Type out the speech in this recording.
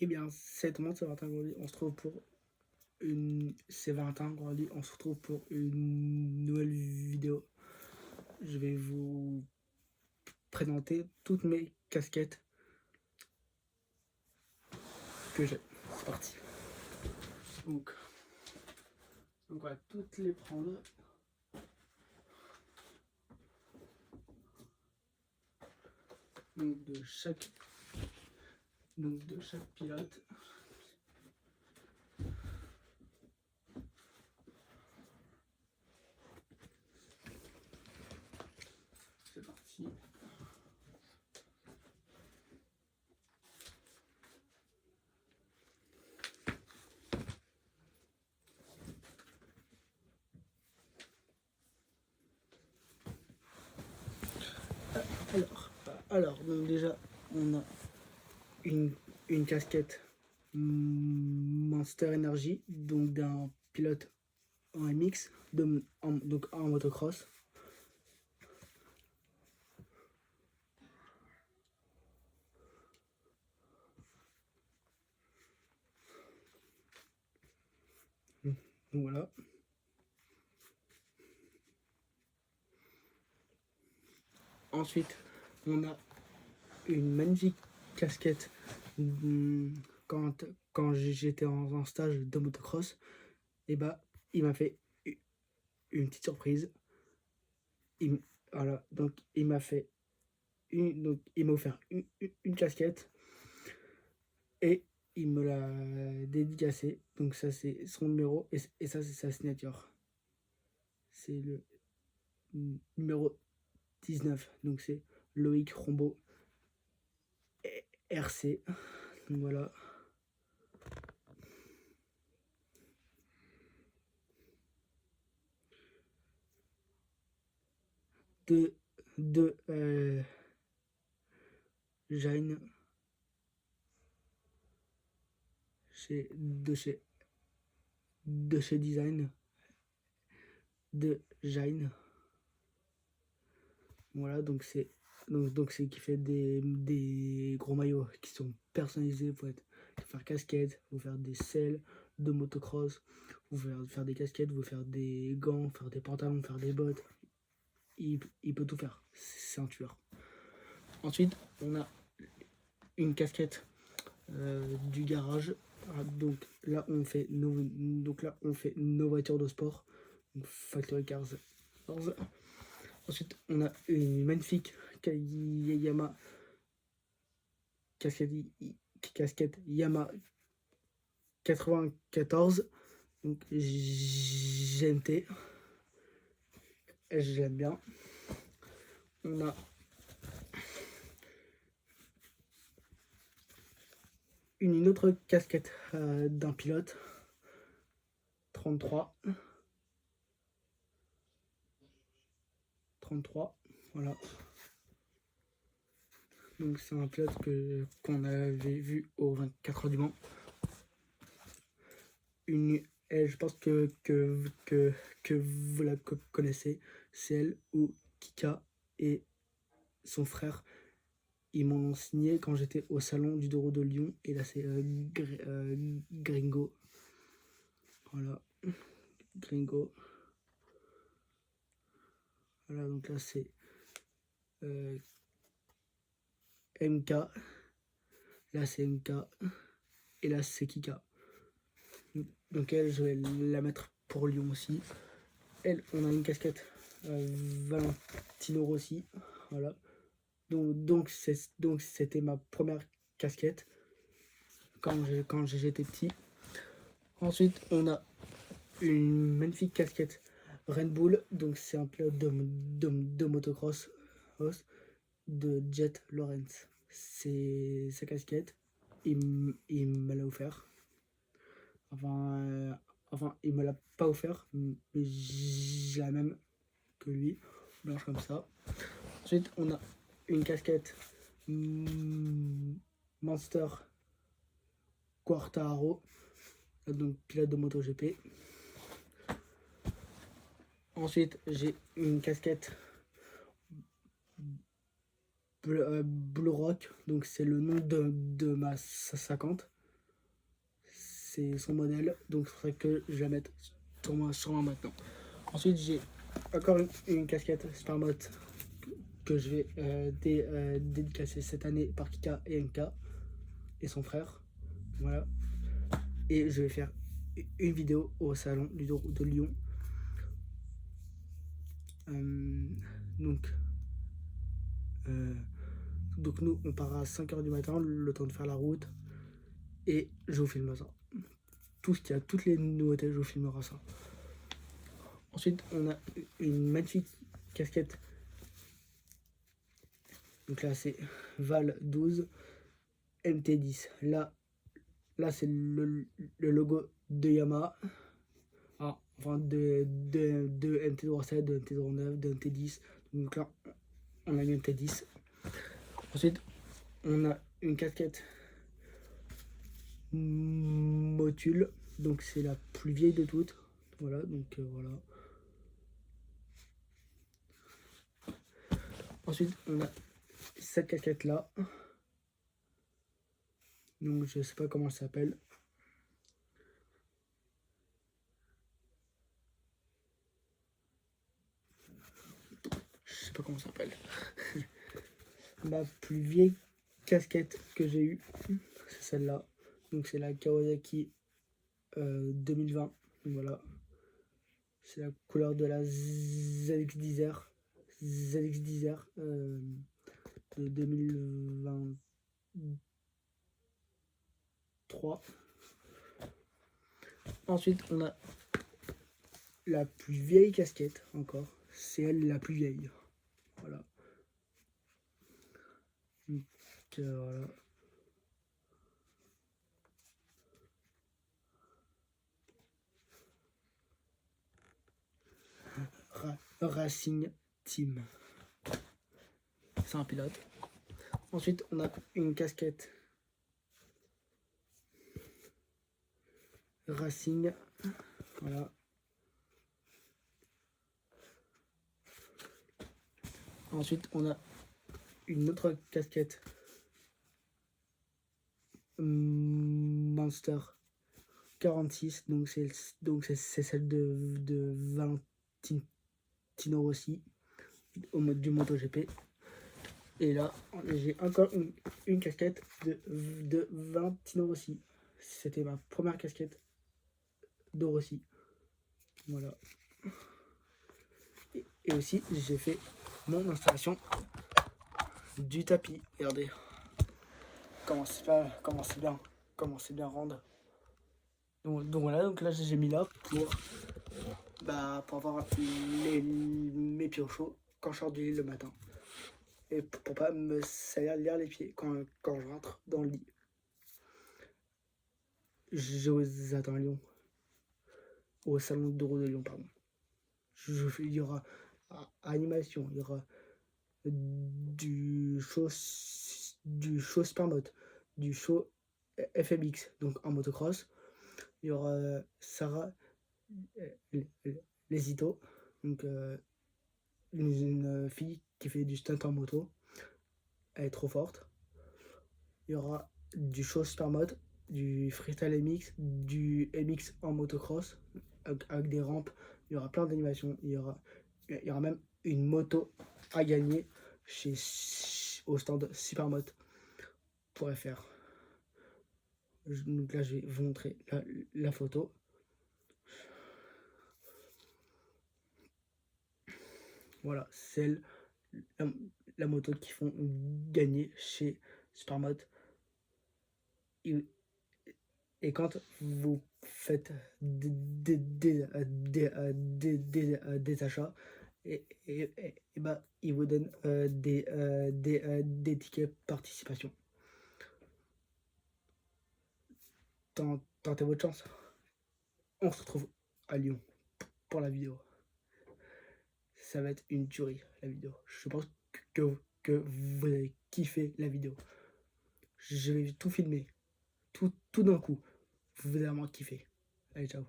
Eh bien, c'est tout le monde, c'est Valentin Gourdi. On se retrouve pour une. C'est Valentin Gourdi. On se retrouve pour une nouvelle vidéo. Je vais vous présenter toutes mes casquettes que j'ai. C'est parti. Donc, on va toutes les prendre. Donc de chaque pilote. C'est parti. Alors, donc déjà, on a une casquette Monster Energy, donc d'un pilote en MX, donc en motocross. Donc voilà. Ensuite, on a une magnifique casquette quand j'étais en stage de motocross. Et bah, il m'a fait une petite surprise. Voilà, donc il m'a fait il m'a offert une casquette et il me l'a dédicacé. Donc ça c'est son numéro et ça c'est sa signature. C'est le numéro 19. Donc c'est Loïc Rombaud RC. Donc voilà. De Jain de chez Design de Jain. Voilà, donc c'est qui fait des gros maillots qui sont personnalisés. Vous faire casquettes, vous faire des selles de motocross, vous faire des casquettes, vous faire des gants, faire des pantalons, faire des bottes. Il peut tout faire, c'est un tueur. Ensuite, on a une casquette du garage. Donc là, on fait nos voitures de sport, donc Factory Cars. Ensuite, on a une magnifique Yamaha casquette Yamaha 94, donc GMT. J'aime bien. On a une autre casquette d'un pilote 33, voilà. Donc c'est un pilote qu'on avait vu au 24 heures du Mans. Je pense que vous la connaissez, c'est elle ou Kika et son frère. Ils m'ont signé quand j'étais au salon du Doro de Lyon. Et là c'est Gringo. Voilà, Gringo. Voilà, donc là c'est MK. Là c'est MK. Et là c'est Kika. Donc elle, je vais la mettre pour Lyon aussi. Elle, on a une casquette Valentino Rossi. Voilà. Donc c'était ma première casquette quand j'étais petit. Ensuite, on a une magnifique casquette Red Bull. Donc c'est un pilote de motocross de Jet Lawrence. C'est sa casquette. Il me l'a offert. Enfin, il me l'a pas offert, mais j'ai la même que lui, blanche comme ça. Ensuite, on a une casquette Monster Quartaro, donc pilote de MotoGP. Ensuite, j'ai une casquette Blue Rock, donc c'est le nom de ma 50. c'est son modèle, donc il faudrait que je la mette sur moi maintenant. Ensuite, j'ai encore une casquette Sparmot que je vais dédicacer cette année par Kika et MK et son frère. Voilà. Et je vais faire une vidéo au salon du Douro de Lyon. Donc nous, on part à 5h du matin, le temps de faire la route. Et je vous filme ça. Tout ce qu'il y a, toutes les nouveautés, je vous filmerai ça. Ensuite, on a une magnifique casquette. Donc là, c'est Val 12 MT10. Là c'est le logo de Yamaha. Ah, enfin, de MT-07, de MT-09, de MT10. Donc là, on a une MT10. Ensuite, on a une casquette Motul. Donc c'est la plus vieille de toutes. Voilà, donc voilà. Ensuite, on a cette casquette là. Donc je sais pas comment elle s'appelle. Je sais pas comment ça s'appelle. Ma plus vieille casquette que j'ai eue, c'est celle-là. Donc c'est la Kawasaki 2020. Donc, voilà. C'est la couleur de la ZX10R. ZX10R de 2023. Ensuite, on a la plus vieille casquette encore. C'est elle la plus vieille. Voilà. Donc, voilà. Racing Team. C'est un pilote. Ensuite, on a une casquette Racing. Voilà. Ensuite, on a une autre casquette Monster 46. Donc c'est celle de Valentino Rossi au mode du MotoGP. Et là, j'ai encore une casquette de Valentino Rossi. C'était ma première casquette de Rossi. Voilà. Et aussi, j'ai fait mon installation du tapis. Regardez. Comment c'est bien rendre. Donc voilà, donc là j'ai mis là pour avoir mes pieds au chaud quand je sors du lit le matin. Et pour pas me salir les pieds quand je rentre dans le lit. Je vous attends à Lyon. Au salon d'Euro de Lyon, pardon. Il y aura animation, il y aura du show Supermot, du show FMX, donc en motocross. Il y aura Sarah Lesito, donc une fille qui fait du stunt en moto. Elle est trop forte. Il y aura du show Supermot, du freestyle MX, du MX en motocross avec des rampes. Il y aura plein d'animations. Il y aura même une moto à gagner au stand Supermot.fr. Donc là, je vais vous montrer la photo. Voilà, c'est la moto qu'ils font gagner chez Supermot. Et quand vous faites des achats, et bah, ils vous donnent des tickets participation. Tentez votre chance. On se retrouve à Lyon pour la vidéo. Ça va être une tuerie, la vidéo. Je pense que vous allez kiffer la vidéo. Je vais tout filmer, tout d'un coup. Vous allez vraiment kiffer. Allez, ciao.